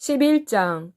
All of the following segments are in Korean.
11장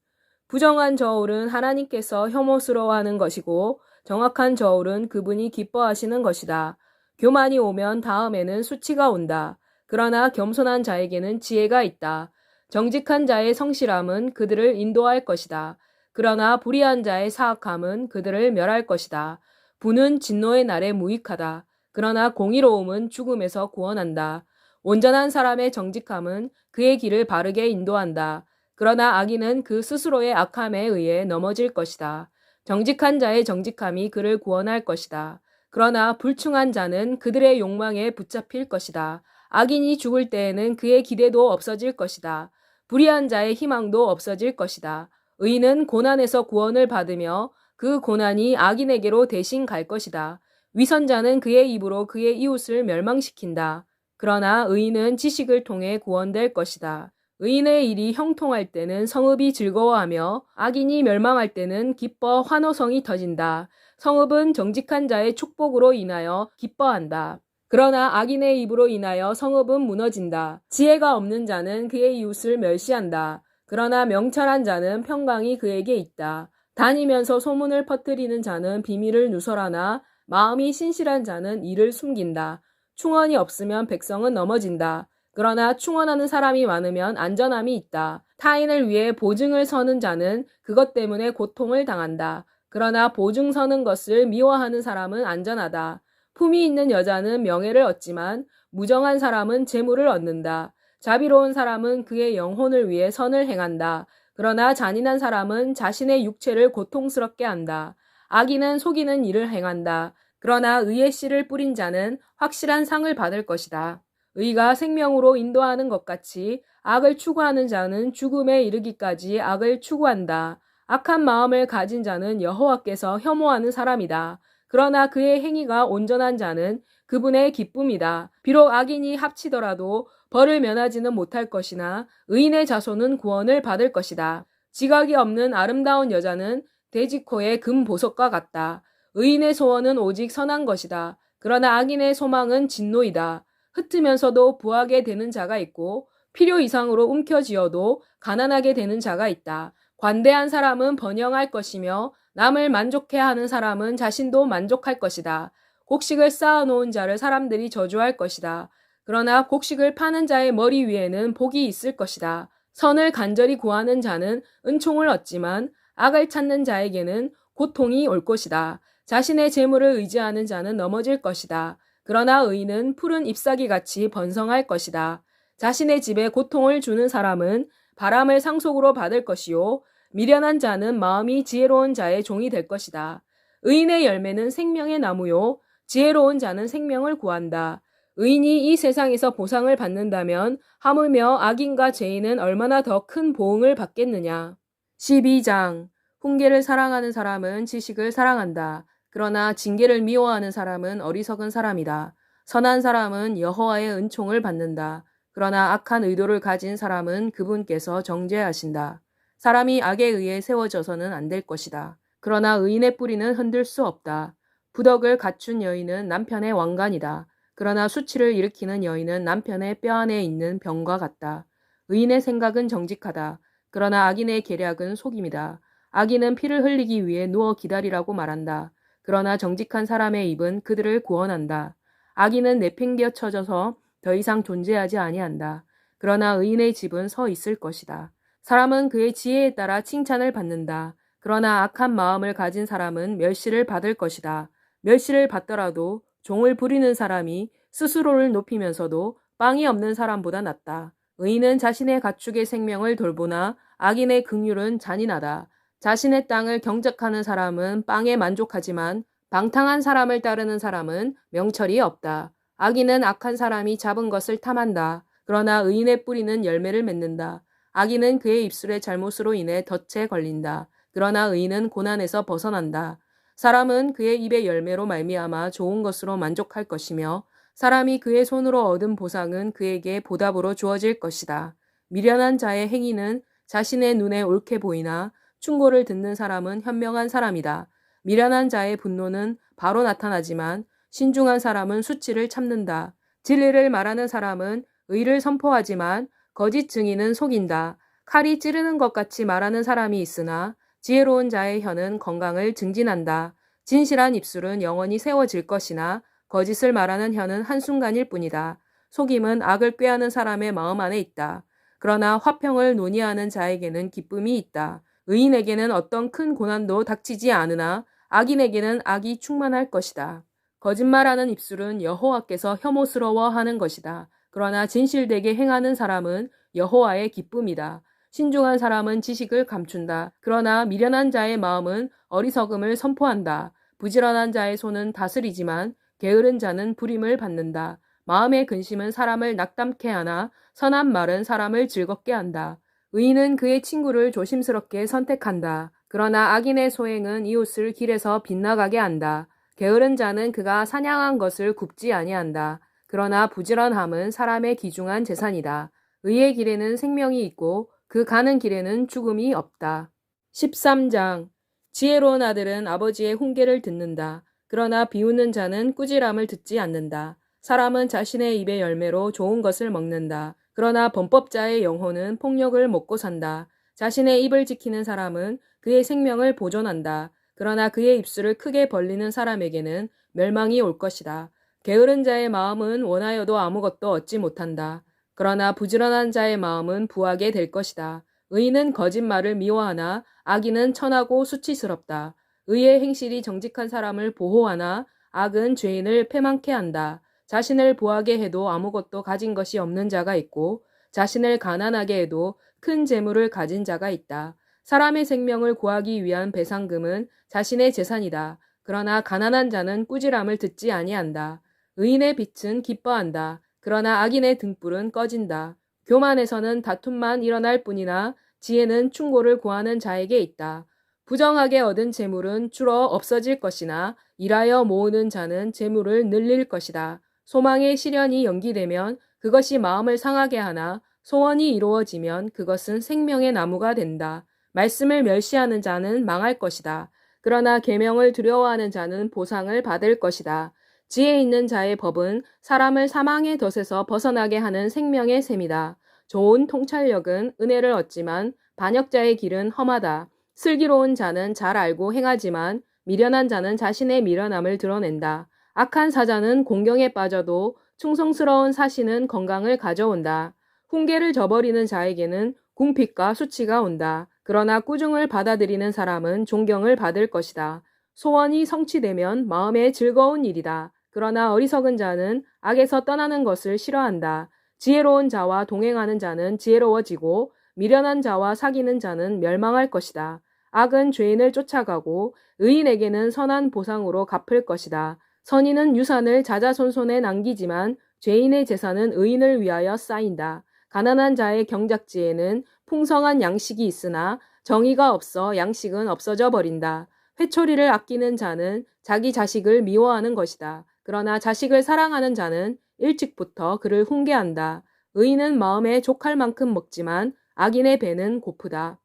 부정한 저울은 하나님께서 혐오스러워하는 것이고 정확한 저울은 그분이 기뻐하시는 것이다. 교만이 오면 다음에는 수치가 온다. 그러나 겸손한 자에게는 지혜가 있다. 정직한 자의 성실함은 그들을 인도할 것이다. 그러나 불의한 자의 사악함은 그들을 멸할 것이다. 부는 진노의 날에 무익하다. 그러나 공의로움은 죽음에서 구원한다. 온전한 사람의 정직함은 그의 길을 바르게 인도한다. 그러나 악인은 그 스스로의 악함에 의해 넘어질 것이다. 정직한 자의 정직함이 그를 구원할 것이다. 그러나 불충한 자는 그들의 욕망에 붙잡힐 것이다. 악인이 죽을 때에는 그의 기대도 없어질 것이다. 불의한 자의 희망도 없어질 것이다. 의인은 고난에서 구원을 받으며 그 고난이 악인에게로 대신 갈 것이다. 위선자는 그의 입으로 그의 이웃을 멸망시킨다. 그러나 의인은 지식을 통해 구원될 것이다. 의인의 일이 형통할 때는 성읍이 즐거워하며 악인이 멸망할 때는 기뻐 환호성이 터진다. 성읍은 정직한 자의 축복으로 인하여 기뻐한다. 그러나 악인의 입으로 인하여 성읍은 무너진다. 지혜가 없는 자는 그의 이웃을 멸시한다. 그러나 명철한 자는 평강이 그에게 있다. 다니면서 소문을 퍼뜨리는 자는 비밀을 누설하나 마음이 신실한 자는 이를 숨긴다. 충언이 없으면 백성은 넘어진다. 그러나 충언하는 사람이 많으면 안전함이 있다. 타인을 위해 보증을 서는 자는 그것 때문에 고통을 당한다. 그러나 보증 서는 것을 미워하는 사람은 안전하다. 품이 있는 여자는 명예를 얻지만 무정한 사람은 재물을 얻는다. 자비로운 사람은 그의 영혼을 위해 선을 행한다. 그러나 잔인한 사람은 자신의 육체를 고통스럽게 한다. 악인은 속이는 일을 행한다. 그러나 의의 씨를 뿌린 자는 확실한 상을 받을 것이다. 의가 생명으로 인도하는 것 같이 악을 추구하는 자는 죽음에 이르기까지 악을 추구한다. 악한 마음을 가진 자는 여호와께서 혐오하는 사람이다. 그러나 그의 행위가 온전한 자는 그분의 기쁨이다. 비록 악인이 합치더라도 벌을 면하지는 못할 것이나 의인의 자손은 구원을 받을 것이다. 지각이 없는 아름다운 여자는 돼지코의 금 보석과 같다. 의인의 소원은 오직 선한 것이다. 그러나 악인의 소망은 진노이다. 흩으면서도 부하게 되는 자가 있고 필요 이상으로 움켜쥐어도 가난하게 되는 자가 있다. 관대한 사람은 번영할 것이며 남을 만족해 하는 사람은 자신도 만족할 것이다. 곡식을 쌓아놓은 자를 사람들이 저주할 것이다. 그러나 곡식을 파는 자의 머리 위에는 복이 있을 것이다. 선을 간절히 구하는 자는 은총을 얻지만 악을 찾는 자에게는 고통이 올 것이다. 자신의 재물을 의지하는 자는 넘어질 것이다. 그러나 의인은 푸른 잎사귀같이 번성할 것이다. 자신의 집에 고통을 주는 사람은 바람을 상속으로 받을 것이요 미련한 자는 마음이 지혜로운 자의 종이 될 것이다. 의인의 열매는 생명의 나무요 지혜로운 자는 생명을 구한다. 의인이 이 세상에서 보상을 받는다면 하물며 악인과 죄인은 얼마나 더 큰 보응을 받겠느냐. 12장 훈계를 사랑하는 사람은 지식을 사랑한다. 그러나 징계를 미워하는 사람은 어리석은 사람이다. 선한 사람은 여호와의 은총을 받는다. 그러나 악한 의도를 가진 사람은 그분께서 정죄하신다. 사람이 악에 의해 세워져서는 안 될 것이다. 그러나 의인의 뿌리는 흔들 수 없다. 부덕을 갖춘 여인은 남편의 왕관이다. 그러나 수치를 일으키는 여인은 남편의 뼈 안에 있는 병과 같다. 의인의 생각은 정직하다. 그러나 악인의 계략은 속임이다. 악인은 피를 흘리기 위해 누워 기다리라고 말한다. 그러나 정직한 사람의 입은 그들을 구원한다. 악인은 내팽겨 쳐져서 더 이상 존재하지 아니한다. 그러나 의인의 집은 서 있을 것이다. 사람은 그의 지혜에 따라 칭찬을 받는다. 그러나 악한 마음을 가진 사람은 멸시를 받을 것이다. 멸시를 받더라도 종을 부리는 사람이 스스로를 높이면서도 빵이 없는 사람보다 낫다. 의인은 자신의 가축의 생명을 돌보나 악인의 긍휼은 잔인하다. 자신의 땅을 경작하는 사람은 빵에 만족하지만 방탕한 사람을 따르는 사람은 명철이 없다. 악인은 악한 사람이 잡은 것을 탐한다. 그러나 의인의 뿌리는 열매를 맺는다. 악인은 그의 입술의 잘못으로 인해 덫에 걸린다. 그러나 의인은 고난에서 벗어난다. 사람은 그의 입의 열매로 말미암아 좋은 것으로 만족할 것이며 사람이 그의 손으로 얻은 보상은 그에게 보답으로 주어질 것이다. 미련한 자의 행위는 자신의 눈에 옳게 보이나 충고를 듣는 사람은 현명한 사람이다. 미련한 자의 분노는 바로 나타나지만 신중한 사람은 수치를 참는다. 진리를 말하는 사람은 의를 선포하지만 거짓 증인은 속인다. 칼이 찌르는 것 같이 말하는 사람이 있으나 지혜로운 자의 혀는 건강을 증진한다. 진실한 입술은 영원히 세워질 것이나 거짓을 말하는 혀는 한순간일 뿐이다. 속임은 악을 꾀하는 사람의 마음 안에 있다. 그러나 화평을 논의하는 자에게는 기쁨이 있다. 의인에게는 어떤 큰 고난도 닥치지 않으나 악인에게는 악이 충만할 것이다. 거짓말하는 입술은 여호와께서 혐오스러워하는 것이다. 그러나 진실되게 행하는 사람은 여호와의 기쁨이다. 신중한 사람은 지식을 감춘다. 그러나 미련한 자의 마음은 어리석음을 선포한다. 부지런한 자의 손은 다스리지만 게으른 자는 불임을 받는다. 마음의 근심은 사람을 낙담케 하나 선한 말은 사람을 즐겁게 한다. 의인은 그의 친구를 조심스럽게 선택한다. 그러나 악인의 소행은 이웃을 길에서 빗나가게 한다. 게으른 자는 그가 사냥한 것을 굽지 아니한다. 그러나 부지런함은 사람의 귀중한 재산이다. 의의 길에는 생명이 있고 그 가는 길에는 죽음이 없다. 13장 지혜로운 아들은 아버지의 훈계를 듣는다. 그러나 비웃는 자는 꾸지람을 듣지 않는다. 사람은 자신의 입의 열매로 좋은 것을 먹는다. 그러나 범법자의 영혼은 폭력을 먹고 산다. 자신의 입을 지키는 사람은 그의 생명을 보존한다. 그러나 그의 입술을 크게 벌리는 사람에게는 멸망이 올 것이다. 게으른 자의 마음은 원하여도 아무것도 얻지 못한다. 그러나 부지런한 자의 마음은 부하게 될 것이다. 의인은 거짓말을 미워하나 악인은 천하고 수치스럽다. 의의 행실이 정직한 사람을 보호하나 악은 죄인을 패망케 한다. 자신을 부하게 해도 아무것도 가진 것이 없는 자가 있고 자신을 가난하게 해도 큰 재물을 가진 자가 있다. 사람의 생명을 구하기 위한 배상금은 자신의 재산이다. 그러나 가난한 자는 꾸지람을 듣지 아니한다. 의인의 빛은 기뻐한다. 그러나 악인의 등불은 꺼진다. 교만에서는 다툼만 일어날 뿐이나 지혜는 충고를 구하는 자에게 있다. 부정하게 얻은 재물은 줄어 없어질 것이나 일하여 모으는 자는 재물을 늘릴 것이다. 소망의 시련이 연기되면 그것이 마음을 상하게 하나 소원이 이루어지면 그것은 생명의 나무가 된다. 말씀을 멸시하는 자는 망할 것이다. 그러나 계명을 두려워하는 자는 보상을 받을 것이다. 지혜 있는 자의 법은 사람을 사망의 덫에서 벗어나게 하는 생명의 셈이다. 좋은 통찰력은 은혜를 얻지만 반역자의 길은 험하다. 슬기로운 자는 잘 알고 행하지만 미련한 자는 자신의 미련함을 드러낸다. 악한 사자는 공경에 빠져도 충성스러운 사신은 건강을 가져온다. 훈계를 저버리는 자에게는 궁핍과 수치가 온다. 그러나 꾸중을 받아들이는 사람은 존경을 받을 것이다. 소원이 성취되면 마음에 즐거운 일이다. 그러나 어리석은 자는 악에서 떠나는 것을 싫어한다. 지혜로운 자와 동행하는 자는 지혜로워지고 미련한 자와 사귀는 자는 멸망할 것이다. 악은 죄인을 쫓아가고 의인에게는 선한 보상으로 갚을 것이다. 선인은 유산을 자자손손에 남기지만 죄인의 재산은 의인을 위하여 쌓인다. 가난한 자의 경작지에는 풍성한 양식이 있으나 정의가 없어 양식은 없어져 버린다. 회초리를 아끼는 자는 자기 자식을 미워하는 것이다. 그러나 자식을 사랑하는 자는 일찍부터 그를 훈계한다. 의인은 마음에 족할 만큼 먹지만 악인의 배는 고프다.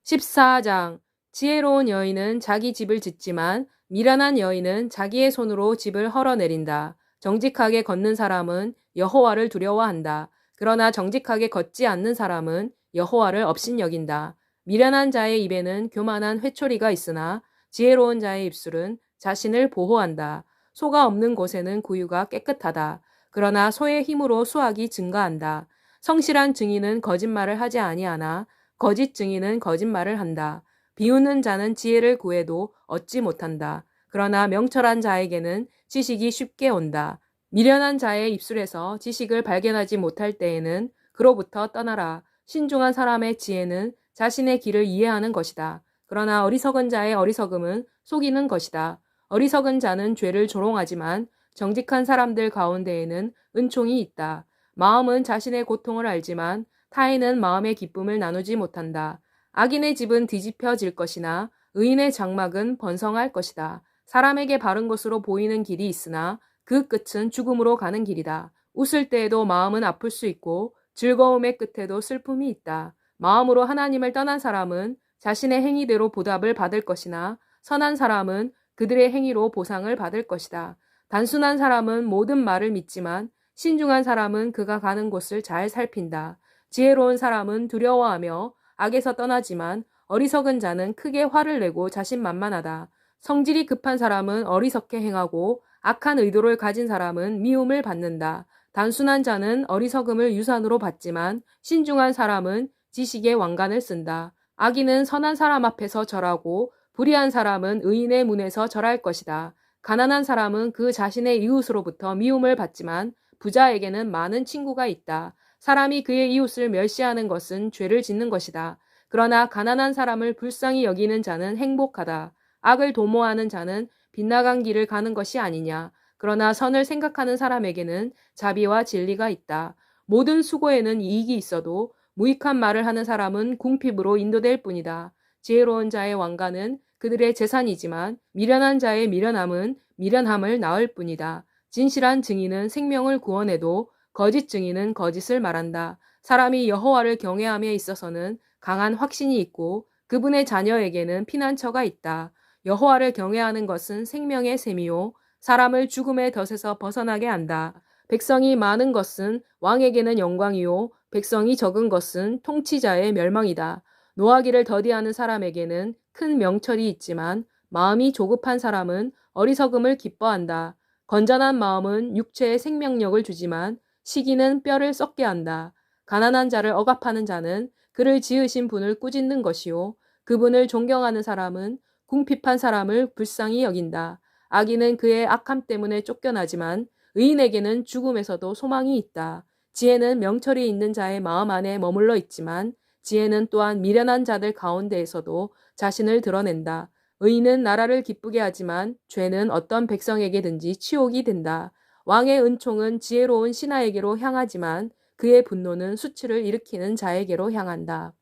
14장 지혜로운 여인은 자기 집을 짓지만 미련한 여인은 자기의 손으로 집을 헐어내린다. 정직하게 걷는 사람은 여호와를 두려워한다. 그러나 정직하게 걷지 않는 사람은 여호와를 업신여긴다. 미련한 자의 입에는 교만한 회초리가 있으나 지혜로운 자의 입술은 자신을 보호한다. 소가 없는 곳에는 구유가 깨끗하다. 그러나 소의 힘으로 수확이 증가한다. 성실한 증인은 거짓말을 하지 아니하나 거짓 증인은 거짓말을 한다. 비웃는 자는 지혜를 구해도 얻지 못한다. 그러나 명철한 자에게는 지식이 쉽게 온다. 미련한 자의 입술에서 지식을 발견하지 못할 때에는 그로부터 떠나라. 신중한 사람의 지혜는 자신의 길을 이해하는 것이다. 그러나 어리석은 자의 어리석음은 속이는 것이다. 어리석은 자는 죄를 조롱하지만 정직한 사람들 가운데에는 은총이 있다. 마음은 자신의 고통을 알지만 타인은 마음의 기쁨을 나누지 못한다. 악인의 집은 뒤집혀질 것이나 의인의 장막은 번성할 것이다. 사람에게 바른 것으로 보이는 길이 있으나 그 끝은 죽음으로 가는 길이다. 웃을 때에도 마음은 아플 수 있고 즐거움의 끝에도 슬픔이 있다. 마음으로 하나님을 떠난 사람은 자신의 행위대로 보답을 받을 것이나 선한 사람은 그들의 행위로 보상을 받을 것이다. 단순한 사람은 모든 말을 믿지만 신중한 사람은 그가 가는 곳을 잘 살핀다. 지혜로운 사람은 두려워하며 악에서 떠나지만 어리석은 자는 크게 화를 내고 자신만만하다. 성질이 급한 사람은 어리석게 행하고 악한 의도를 가진 사람은 미움을 받는다. 단순한 자는 어리석음을 유산으로 받지만 신중한 사람은 지식의 왕관을 쓴다. 악인은 선한 사람 앞에서 절하고 불의한 사람은 의인의 문에서 절할 것이다. 가난한 사람은 그 자신의 이웃으로부터 미움을 받지만 부자에게는 많은 친구가 있다. 사람이 그의 이웃을 멸시하는 것은 죄를 짓는 것이다. 그러나 가난한 사람을 불쌍히 여기는 자는 행복하다. 악을 도모하는 자는 빗나간 길을 가는 것이 아니냐. 그러나 선을 생각하는 사람에게는 자비와 진리가 있다. 모든 수고에는 이익이 있어도 무익한 말을 하는 사람은 궁핍으로 인도될 뿐이다. 지혜로운 자의 왕관은 그들의 재산이지만 미련한 자의 미련함은 미련함을 낳을 뿐이다. 진실한 증인은 생명을 구원해도 거짓 증인은 거짓을 말한다. 사람이 여호와를 경외함에 있어서는 강한 확신이 있고 그분의 자녀에게는 피난처가 있다. 여호와를 경외하는 것은 생명의 셈이요 사람을 죽음의 덫에서 벗어나게 한다. 백성이 많은 것은 왕에게는 영광이요 백성이 적은 것은 통치자의 멸망이다. 노하기를 더디하는 사람에게는 큰 명철이 있지만 마음이 조급한 사람은 어리석음을 기뻐한다. 건전한 마음은 육체에 생명력을 주지만 시기는 뼈를 썩게 한다. 가난한 자를 억압하는 자는 그를 지으신 분을 꾸짖는 것이요 그분을 존경하는 사람은 궁핍한 사람을 불쌍히 여긴다. 악인은 그의 악함 때문에 쫓겨나지만 의인에게는 죽음에서도 소망이 있다. 지혜는 명철이 있는 자의 마음 안에 머물러 있지만 지혜는 또한 미련한 자들 가운데에서도 자신을 드러낸다. 의인은 나라를 기쁘게 하지만 죄는 어떤 백성에게든지 치욕이 된다. 왕의 은총은 지혜로운 신하에게로 향하지만 그의 분노는 수치를 일으키는 자에게로 향한다.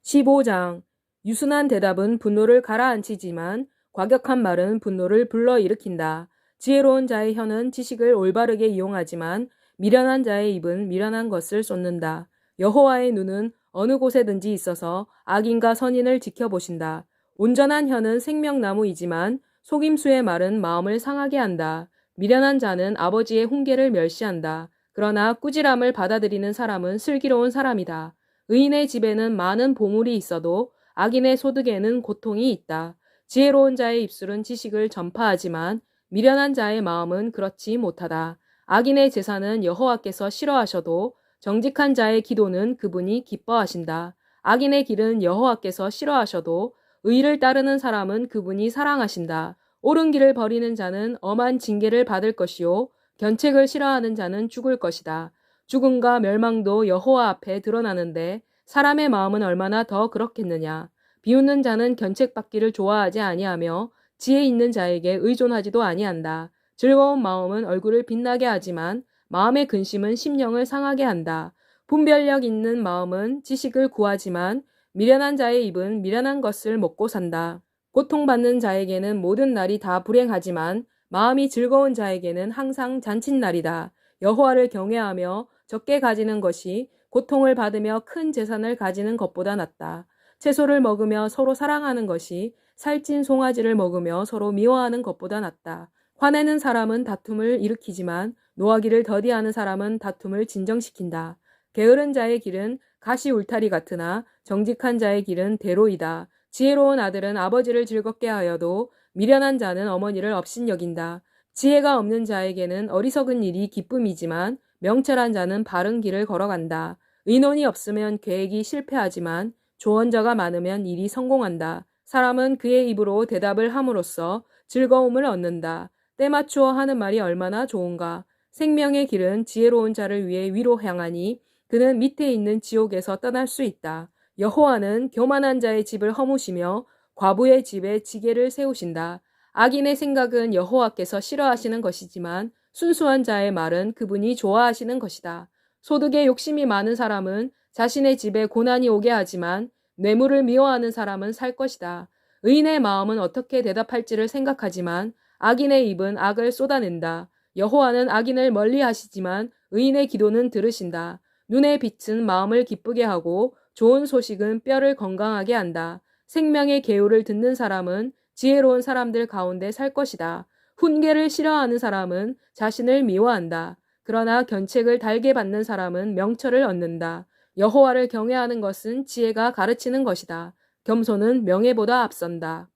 15장 유순한 대답은 분노를 가라앉히지만 과격한 말은 분노를 불러일으킨다. 지혜로운 자의 혀는 지식을 올바르게 이용하지만 미련한 자의 입은 미련한 것을 쏟는다. 여호와의 눈은 어느 곳에든지 있어서 악인과 선인을 지켜보신다. 온전한 혀는 생명나무이지만 속임수의 말은 마음을 상하게 한다. 미련한 자는 아버지의 훈계를 멸시한다. 그러나 꾸지람을 받아들이는 사람은 슬기로운 사람이다. 의인의 집에는 많은 보물이 있어도 악인의 소득에는 고통이 있다. 지혜로운 자의 입술은 지식을 전파하지만 미련한 자의 마음은 그렇지 못하다. 악인의 제사는 여호와께서 싫어하셔도 정직한 자의 기도는 그분이 기뻐하신다. 악인의 길은 여호와께서 싫어하셔도 의를 따르는 사람은 그분이 사랑하신다. 옳은 길을 버리는 자는 엄한 징계를 받을 것이요 견책을 싫어하는 자는 죽을 것이다. 죽음과 멸망도 여호와 앞에 드러나는데 사람의 마음은 얼마나 더 그렇겠느냐. 비웃는 자는 견책받기를 좋아하지 아니하며 지혜 있는 자에게 의존하지도 아니한다. 즐거운 마음은 얼굴을 빛나게 하지만 마음의 근심은 심령을 상하게 한다. 분별력 있는 마음은 지식을 구하지만 미련한 자의 입은 미련한 것을 먹고 산다. 고통받는 자에게는 모든 날이 다 불행하지만 마음이 즐거운 자에게는 항상 잔칫날이다. 여호와를 경외하며 적게 가지는 것이 고통을 받으며 큰 재산을 가지는 것보다 낫다. 채소를 먹으며 서로 사랑하는 것이 살찐 송아지를 먹으며 서로 미워하는 것보다 낫다. 화내는 사람은 다툼을 일으키지만 노하기를 더디하는 사람은 다툼을 진정시킨다. 게으른 자의 길은 가시 울타리 같으나 정직한 자의 길은 대로이다. 지혜로운 아들은 아버지를 즐겁게 하여도 미련한 자는 어머니를 업신여긴다. 지혜가 없는 자에게는 어리석은 일이 기쁨이지만 명철한 자는 바른 길을 걸어간다. 의논이 없으면 계획이 실패하지만 조언자가 많으면 일이 성공한다. 사람은 그의 입으로 대답을 함으로써 즐거움을 얻는다. 때맞추어 하는 말이 얼마나 좋은가. 생명의 길은 지혜로운 자를 위해 위로 향하니 그는 밑에 있는 지옥에서 떠날 수 있다. 여호와는 교만한 자의 집을 허무시며 과부의 집에 지게를 세우신다. 악인의 생각은 여호와께서 싫어하시는 것이지만 순수한 자의 말은 그분이 좋아하시는 것이다. 소득에 욕심이 많은 사람은 자신의 집에 고난이 오게 하지만 뇌물을 미워하는 사람은 살 것이다. 의인의 마음은 어떻게 대답할지를 생각하지만 악인의 입은 악을 쏟아낸다. 여호와는 악인을 멀리 하시지만 의인의 기도는 들으신다. 눈의 빛은 마음을 기쁘게 하고 좋은 소식은 뼈를 건강하게 한다. 생명의 계율을 듣는 사람은 지혜로운 사람들 가운데 살 것이다. 훈계를 싫어하는 사람은 자신을 미워한다. 그러나 견책을 달게 받는 사람은 명철을 얻는다. 여호와를 경외하는 것은 지혜가 가르치는 것이다. 겸손은 명예보다 앞선다.